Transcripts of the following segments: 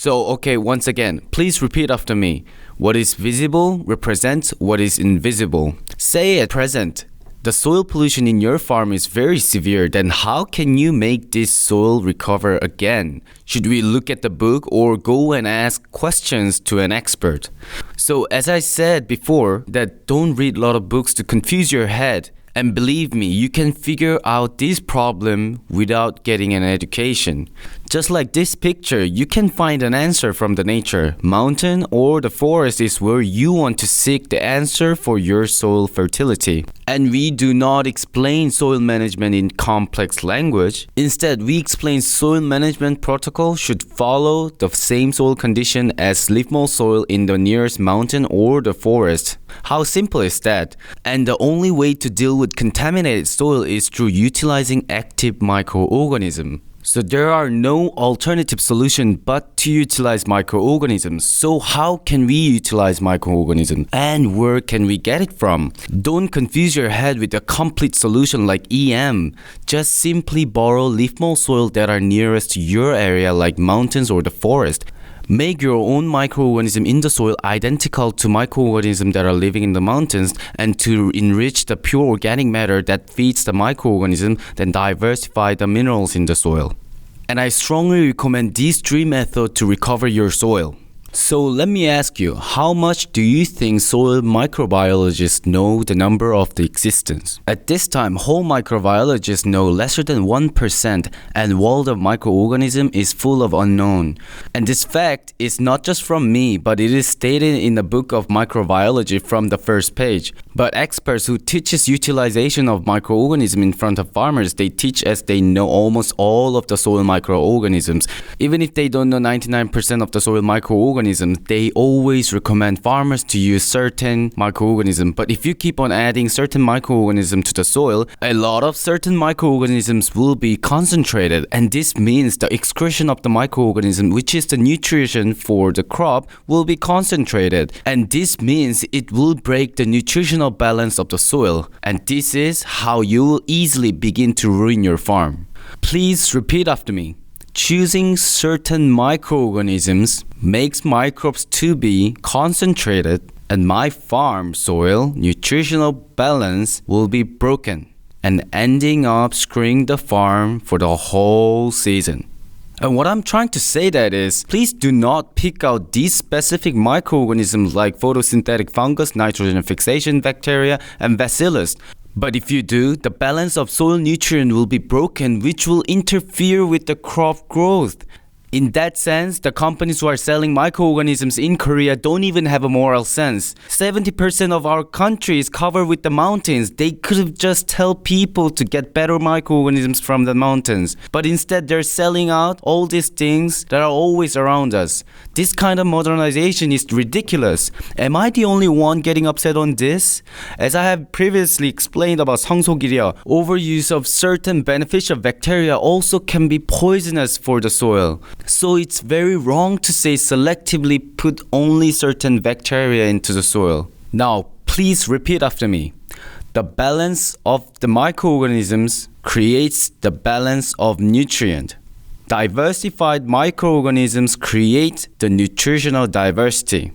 So, okay, once again, please repeat after me. What is visible represents what is invisible. Say at present, the soil pollution in your farm is very severe, then how can you make this soil recover again? Should we look at the book or go and ask questions to an expert? So as I said before, that don't read a lot of books to confuse your head. And believe me, you can figure out this problem without getting an education. Just like this picture, you can find an answer from the nature. Mountain or the forest is where you want to seek the answer for your soil fertility. And we do not explain soil management in complex language. Instead, we explain soil management protocol should follow the same soil condition as leaf-mold soil in the nearest mountain or the forest. How simple is that? And the only way to deal with contaminated soil is through utilizing active microorganisms. So there are no alternative solution but to utilize microorganisms. So how can we utilize microorganisms? And where can we get it from? Don't confuse your head with a complete solution like EM. Just simply borrow leaf mold soil that are nearest to your area like mountains or the forest. Make your own microorganism in the soil identical to microorganisms that are living in the mountains, and to enrich the pure organic matter that feeds the microorganism, then diversify the minerals in the soil. And I strongly recommend these three methods to recover your soil. So let me ask you, how much do you think soil microbiologists know the number of the existence? At this time, whole microbiologists know lesser than 1%, and world of microorganism is full of unknown. And this fact is not just from me, but it is stated in the book of microbiology from the first page. But experts who teaches utilization of microorganisms in front of farmers, they teach as they know almost all of the soil microorganisms. Even if they don't know 99% of the soil microorganisms, they always recommend farmers to use certain microorganisms. But if you keep on adding certain microorganisms to the soil, a lot of certain microorganisms will be concentrated, and this means the excretion of the microorganism, which is the nutrition for the crop, will be concentrated, and this means it will break the nutritional balance of the soil, and this is how you will easily begin to ruin your farm. Please repeat after me. Choosing certain microorganisms makes microbes to be concentrated, and my farm soil nutritional balance will be broken and ending up screwing the farm for the whole season. And what I'm trying to say that is, please do not pick out these specific microorganisms like photosynthetic fungus, nitrogen fixation bacteria, and bacillus. But if you do, the balance of soil nutrient will be broken, which will interfere with the crop growth. In that sense, the companies who are selling microorganisms in Korea don't even have a moral sense. 70% of our country is covered with the mountains. They could have just tell people to get better microorganisms from the mountains. But instead, they're selling out all these things that are always around us. This kind of modernization is ridiculous. Am I the only one getting upset on this? As I have previously explained about 성소기력, overuse of certain beneficial bacteria also can be poisonous for the soil. So it's very wrong to say selectively put only certain bacteria into the soil. Now, please repeat after me. The balance of the microorganisms creates the balance of nutrient. Diversified microorganisms create the nutritional diversity.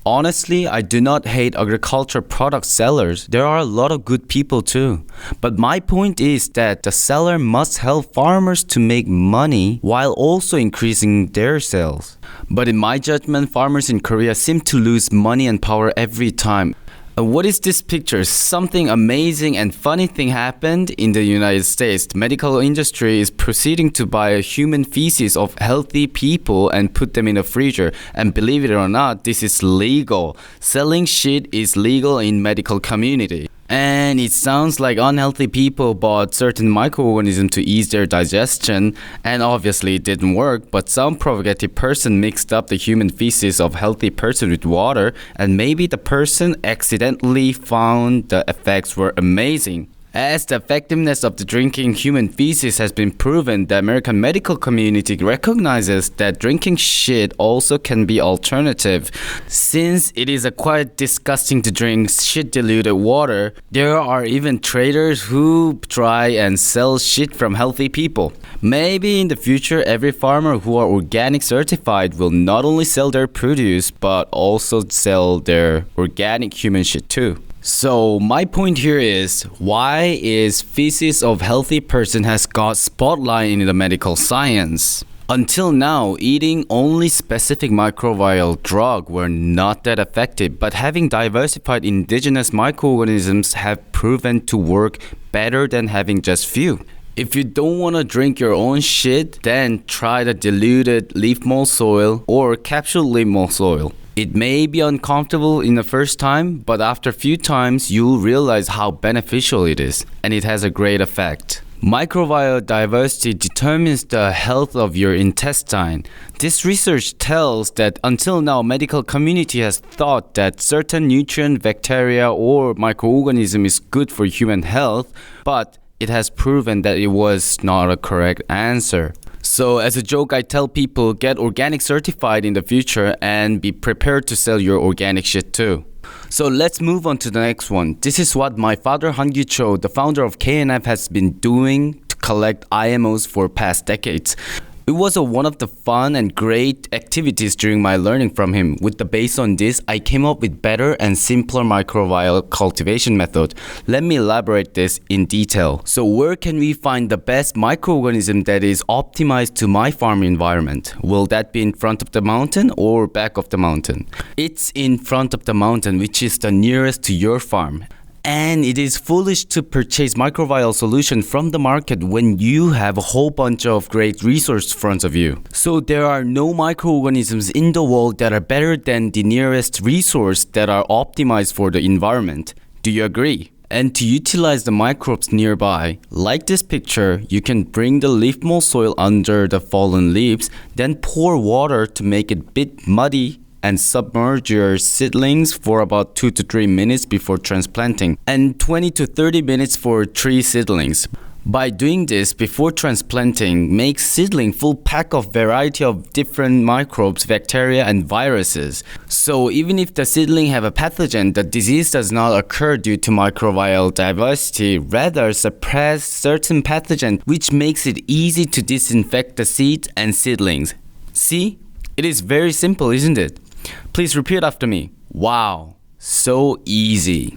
Honestly, I do not hate agriculture product sellers. There are a lot of good people too. But my point is that the seller must help farmers to make money while also increasing their sales. But in my judgment, farmers in Korea seem to lose money and power every time. What is this picture? Something amazing and funny thing happened in the United States. The medical industry is proceeding to buy a human feces of healthy people and put them in a freezer. And believe it or not, this is legal. Selling shit is legal in medical community. And it sounds like unhealthy people bought certain microorganisms to ease their digestion, and obviously it didn't work, but some provocative person mixed up the human feces of healthy person with water, and maybe the person accidentally found the effects were amazing. As the effectiveness of the drinking human feces has been proven, the American medical community recognizes that drinking shit also can be alternative. Since it is quite disgusting to drink shit diluted water, there are even traders who try and sell shit from healthy people. Maybe in the future, every farmer who are organic certified will not only sell their produce but also sell their organic human shit too. So my point here is, why is feces of healthy person has got spotlight in the medical science? Until now, eating only specific microbial drug were not that effective, but having diversified indigenous microorganisms have proven to work better than having just few. If you don't want to drink your own shit, then try the diluted leaf mold soil or capsule leaf mold soil. It may be uncomfortable in the first time, but after a few times, you'll realize how beneficial it is, and it has a great effect. Microbial diversity determines the health of your intestine. This research tells that until now, medical community has thought that certain nutrient, bacteria, or microorganism is good for human health, but it has proven that it was not a correct answer. So as a joke, I tell people, get organic certified in the future and be prepared to sell your organic shit too. So let's move on to the next one. This is what my father Han Cho, the founder of KNF, has been doing to collect IMOs for past decades. It was one of the fun and great activities during my learning from him. With the base on this, I came up with better and simpler microbial cultivation method. Let me elaborate this in detail. So where can we find the best microorganism that is optimized to my farm environment? Will that be in front of the mountain or back of the mountain? It's in front of the mountain, which is the nearest to your farm. And it is foolish to purchase microbial solution from the market when you have a whole bunch of great resources in front of you. So there are no microorganisms in the world that are better than the nearest resource that are optimized for the environment. Do you agree? And to utilize the microbes nearby, like this picture, you can bring the leaf mold soil under the fallen leaves, then pour water to make it a bit muddy and submerge your seedlings for about 2 to 3 minutes before transplanting and 20 to 30 minutes for 3 seedlings. By doing this before transplanting, makes seedling full pack of variety of different microbes, bacteria and viruses. So even if the seedling have a pathogen, the disease does not occur due to microbial diversity, rather suppress certain pathogen, which makes it easy to disinfect the seeds and seedlings. See? It is very simple, isn't it? Please repeat after me. Wow, so easy.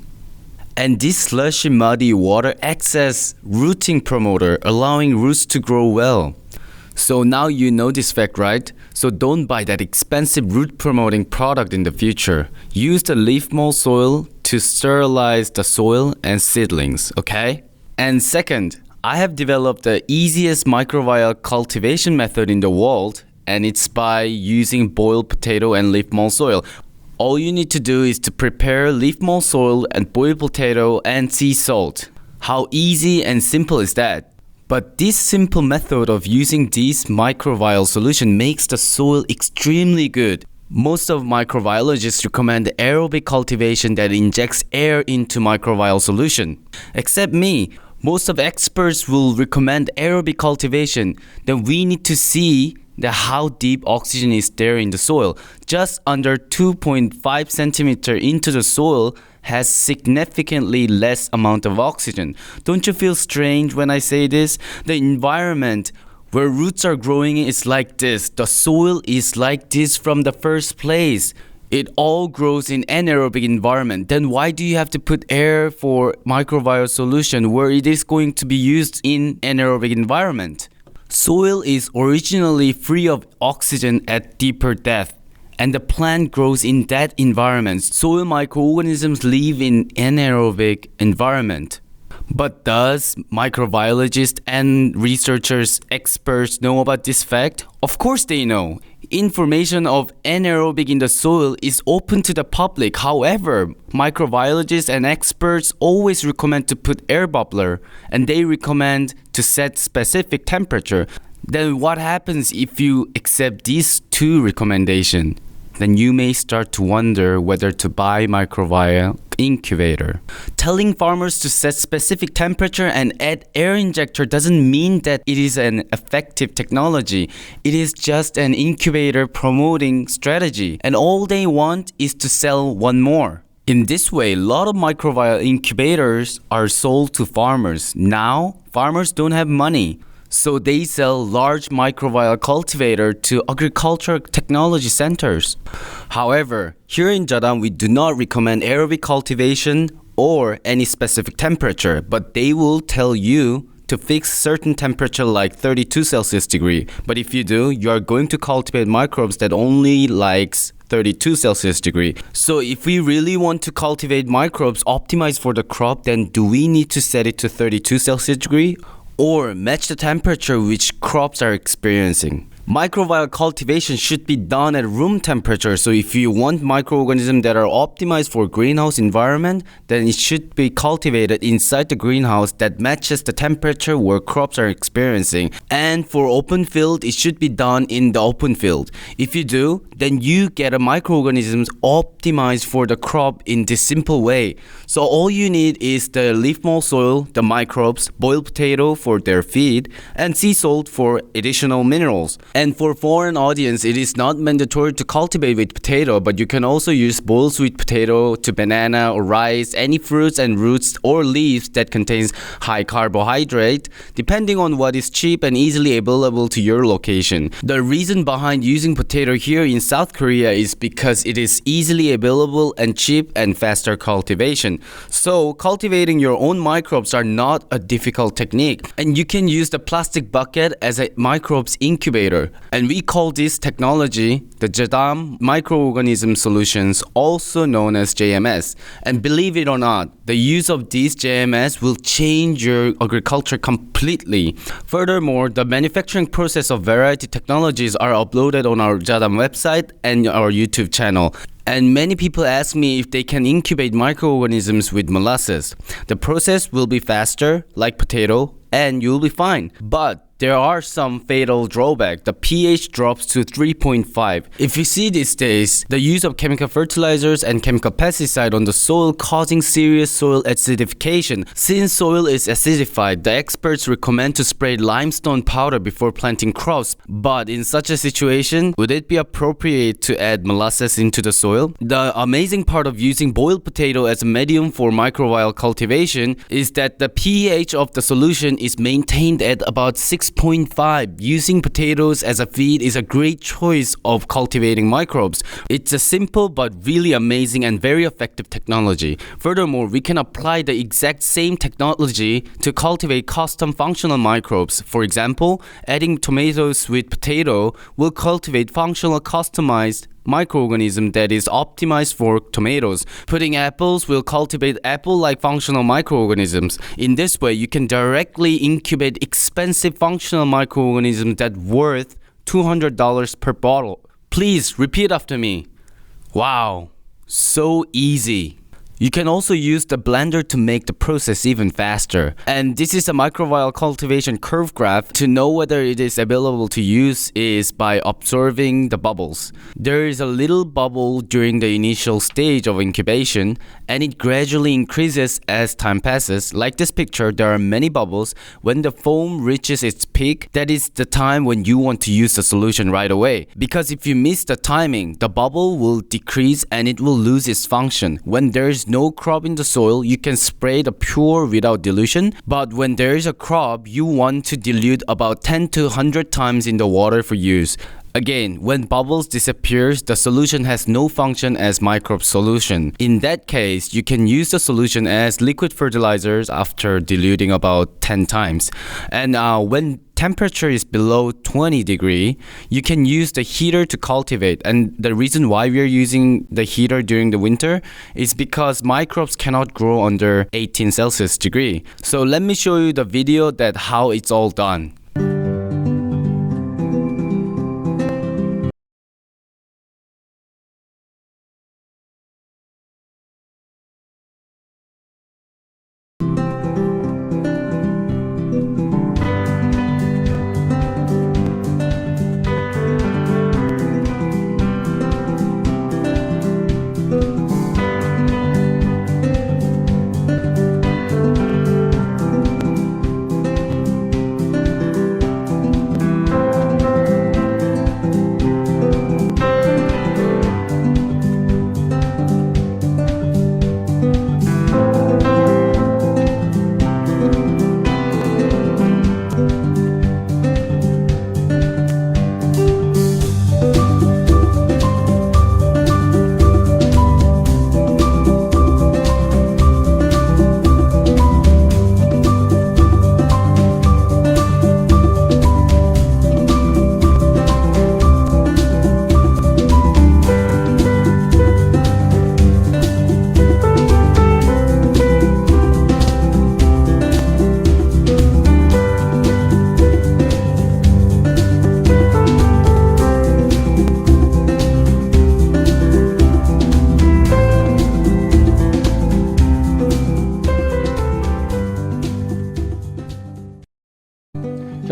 And this slushy muddy water acts as rooting promoter, allowing roots to grow well. So now you know this fact, right? So don't buy that expensive root promoting product in the future. Use the leaf mold soil to sterilize the soil and seedlings, okay? And second, I have developed the easiest microbial cultivation method in the world, and it's by using boiled potato and leaf mold soil. All you need to do is to prepare leaf mold soil and boiled potato and sea salt. How easy and simple is that? But this simple method of using this microbial solution makes the soil extremely good. Most of microbiologists recommend aerobic cultivation that injects air into microbial solution. Except me. Most of experts will recommend aerobic cultivation. Then we need to see how deep oxygen is there in the soil. Just under 2.5 centimeter into the soil has significantly less amount of oxygen. Don't you feel strange when I say this? The environment where roots are growing is like this. The soil is like this from the first place. It all grows in anaerobic environment. Then why do you have to put air for microbial solution where it is going to be used in anaerobic environment? Soil is originally free of oxygen at deeper depth, and the plant grows in that environment. Soil microorganisms live in anaerobic environment. But does microbiologists and researchers, experts know about this fact? Of course they know. Information of anaerobic in the soil is open to the public. However, microbiologists and experts always recommend to put air bubbler, and they recommend to set specific temperature. Then what happens if you accept these two recommendations? then you may start to wonder whether to buy microbial incubator. Telling farmers to set specific temperature and add air injector doesn't mean that it is an effective technology. It is just an incubator promoting strategy, and all they want is to sell one more. In this way, a lot of microbial incubators are sold to farmers. Now, farmers don't have money, so they sell large microbial cultivator to agricultural technology centers. However, here in JADAM, we do not recommend aerobic cultivation or any specific temperature, but they will tell you to fix certain temperature like 32 Celsius degree. But if you do, you are going to cultivate microbes that only likes 32 Celsius degree. So if we really want to cultivate microbes optimized for the crop, then do we need to set it to 32 Celsius degree? Or match the temperature which crops are experiencing? Microbial cultivation should be done at room temperature. So if you want microorganisms that are optimized for greenhouse environment, then it should be cultivated inside the greenhouse that matches the temperature where crops are experiencing. And for open field, it should be done in the open field. If you do, then you get a microorganisms optimized for the crop in this simple way. So all you need is the leaf mold soil, the microbes, boiled potato for their feed, and sea salt for additional minerals. And for foreign audience, it is not mandatory to cultivate with potato, but you can also use boiled sweet potato to banana or rice, any fruits and roots or leaves that contains high carbohydrate, depending on what is cheap and easily available to your location. The reason behind using potato here in South Korea is because it is easily available and cheap and faster cultivation. So cultivating your own microbes are not a difficult technique, and you can use the plastic bucket as a microbes incubator. And we call this technology the JADAM Microorganism Solutions, also known as JMS. And believe it or not, the use of these JMS will change your agriculture completely. Furthermore, the manufacturing process of variety technologies are uploaded on our JADAM website and our YouTube channel. And many people ask me if they can incubate microorganisms with molasses. The process will be faster, like potato, and you'll be fine. But there are some fatal drawbacks. The pH drops to 3.5. If you see these days, the use of chemical fertilizers and chemical pesticide on the soil causing serious soil acidification. Since soil is acidified, the experts recommend to spray limestone powder before planting crops. But in such a situation, would it be appropriate to add molasses into the soil? The amazing part of using boiled potato as a medium for microbial cultivation is that the pH of the solution is maintained at about 6.5. Using potatoes as a feed is a great choice of cultivating microbes. It's a simple but really amazing and very effective technology. Furthermore, we can apply the exact same technology to cultivate custom functional microbes. For example, adding tomatoes with potato will cultivate functional customized microorganism that is optimized for tomatoes. Putting apples will cultivate apple-like functional microorganisms. In this way, you can directly incubate expensive functional microorganisms that worth $200 per bottle. Please repeat after me. Wow, so easy. You can also use the blender to make the process even faster. And this is a microbial cultivation curve graph. To know whether it is available to use is by observing the bubbles. There is a little bubble during the initial stage of incubation, and it gradually increases as time passes. Like this picture, there are many bubbles. When the foam reaches its peak, that is the time when you want to use the solution right away. Because if you miss the timing, the bubble will decrease and it will lose its function. When there is no crop in the soil, you can spray the pure without dilution. But when there is a crop, you want to dilute about 10 to 100 times in the water for use. Again, when bubbles disappears, the solution has no function as microbe solution. In that case, you can use the solution as liquid fertilizers after diluting about 10 times. And when temperature is below 20 degree, you can use the heater to cultivate. And the reason why we are using the heater during the winter is because microbes cannot grow under 18 Celsius degree. So let me show you the video that how it's all done.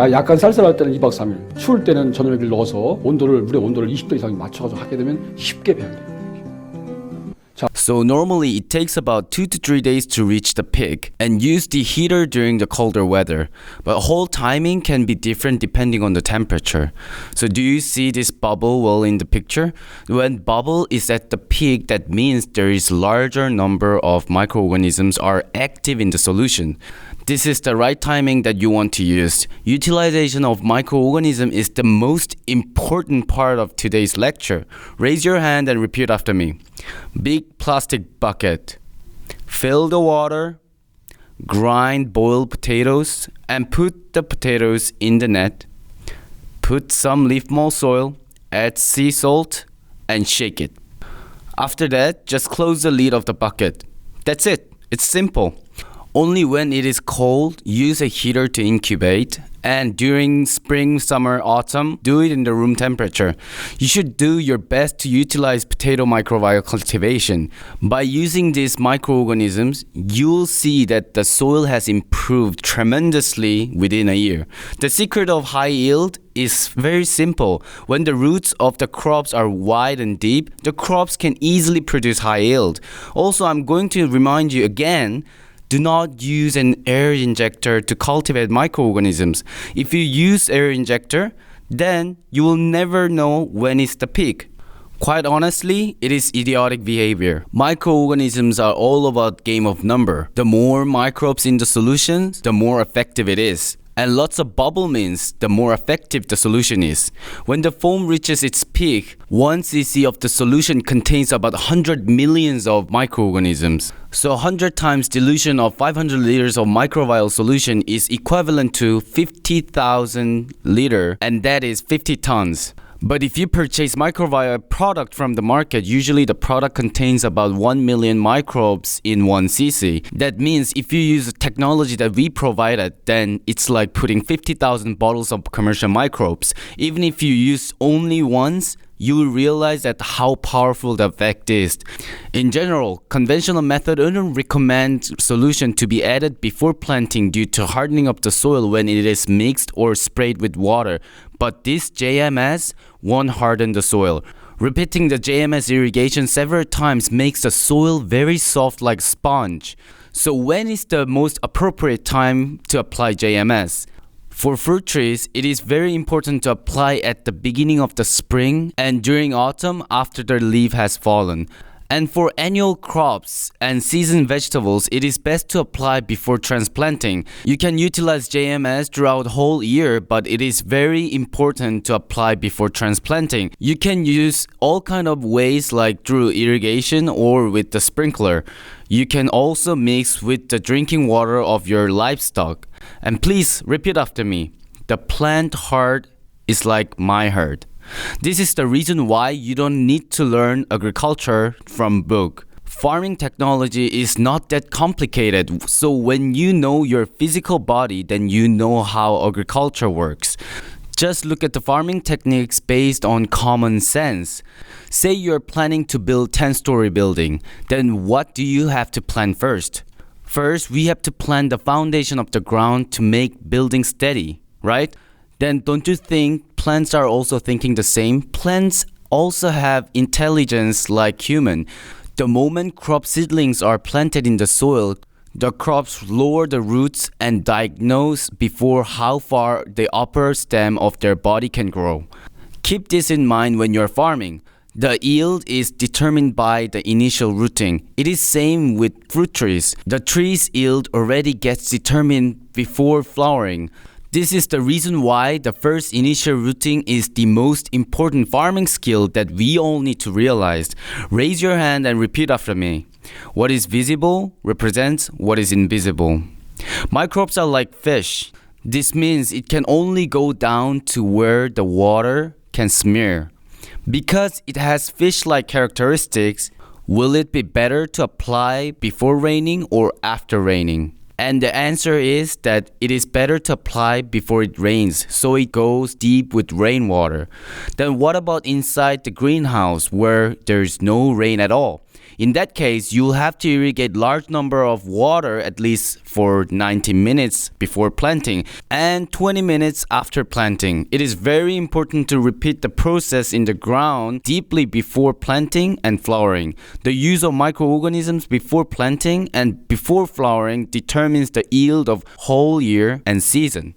자, 약간 쌀쌀할 때는 2박 3일, 추울 때는 전염액을 넣어서 물의 온도를 20도 이상 맞춰가지고 하게 되면 쉽게 배양돼요. So normally it takes about 2 to 3 days to reach the peak and use the heater during the colder weather. But whole timing can be different depending on the temperature. So do you see this bubble well in the picture? When bubble is at the peak, that means there is larger number of microorganisms are active in the solution. This is the right timing that you want to use. Utilization of microorganism is the most important part of today's lecture. Raise your hand and repeat after me. Big plastic bucket. Fill the water. Grind boiled potatoes and put the potatoes in the net. Put some leaf mold soil, add sea salt, and shake it. After that, just close the lid of the bucket. That's it. It's simple. Only when it is cold, use a heater to incubate. And during spring, summer, autumn, do it in the room temperature. You should do your best to utilize potato microbial cultivation. By using these microorganisms, you'll see that the soil has improved tremendously within a year. The secret of high yield is very simple. When the roots of the crops are wide and deep, the crops can easily produce high yield. Also, I'm going to remind you again, do not use an air injector to cultivate microorganisms. If you use air injector, then you will never know when is the peak. Quite honestly, it is idiotic behavior. Microorganisms are all about game of number. The more microbes in the solution, the more effective it is. And lots of bubble means the more effective the solution is. When the foam reaches its peak, 1 cc of the solution contains about 100 millions of microorganisms. So 100 times dilution of 500 liters of microbial solution is equivalent to 50,000 liter, and that is 50 tons. But if you purchase microbial product from the market, usually the product contains about 1 million microbes in 1 cc. That means if you use the technology that we provided, then it's like putting 50,000 bottles of commercial microbes. Even if you use only once, you will realize that how powerful the effect is. In general, conventional method wouldn't recommend solution to be added before planting due to hardening of the soil when it is mixed or sprayed with water. But this JMS won't harden the soil. Repeating the JMS irrigation several times makes the soil very soft like sponge. So when is the most appropriate time to apply JMS? For fruit trees, it is very important to apply at the beginning of the spring and during autumn after the leaf has fallen. And for annual crops and season vegetables, it is best to apply before transplanting. You can utilize JMS throughout the whole year, but it is very important to apply before transplanting. You can use all kind of ways like through irrigation or with the sprinkler. You can also mix with the drinking water of your livestock. And please repeat after me. The plant heart is like my heart. This is the reason why you don't need to learn agriculture from book. Farming technology is not that complicated, so when you know your physical body, then you know how agriculture works. Just look at the farming techniques based on common sense. Say you're planning to build 10-story building, then what do you have to plan first? First, we have to plan the foundation of the ground to make building steady, right? Then don't you think plants are also thinking the same? Plants also have intelligence like human. The moment crop seedlings are planted in the soil, the crops lower the roots and diagnose before how far the upper stem of their body can grow. Keep this in mind when you're farming. The yield is determined by the initial rooting. It is same with fruit trees. The tree's yield already gets determined before flowering. This is the reason why the first initial rooting is the most important farming skill that we all need to realize. Raise your hand and repeat after me. What is visible represents what is invisible. Microbes are like fish. This means it can only go down to where the water can smear. Because it has fish-like characteristics, will it be better to apply before raining or after raining? And the answer is that it is better to apply before it rains, so it goes deep with rainwater. Then what about inside the greenhouse where there is no rain at all? In that case, you'll have to irrigate large number of water at least for 90 minutes before planting and 20 minutes after planting. It is very important to repeat the process in the ground deeply before planting and flowering. The use of microorganisms before planting and before flowering determines the yield of whole year and season.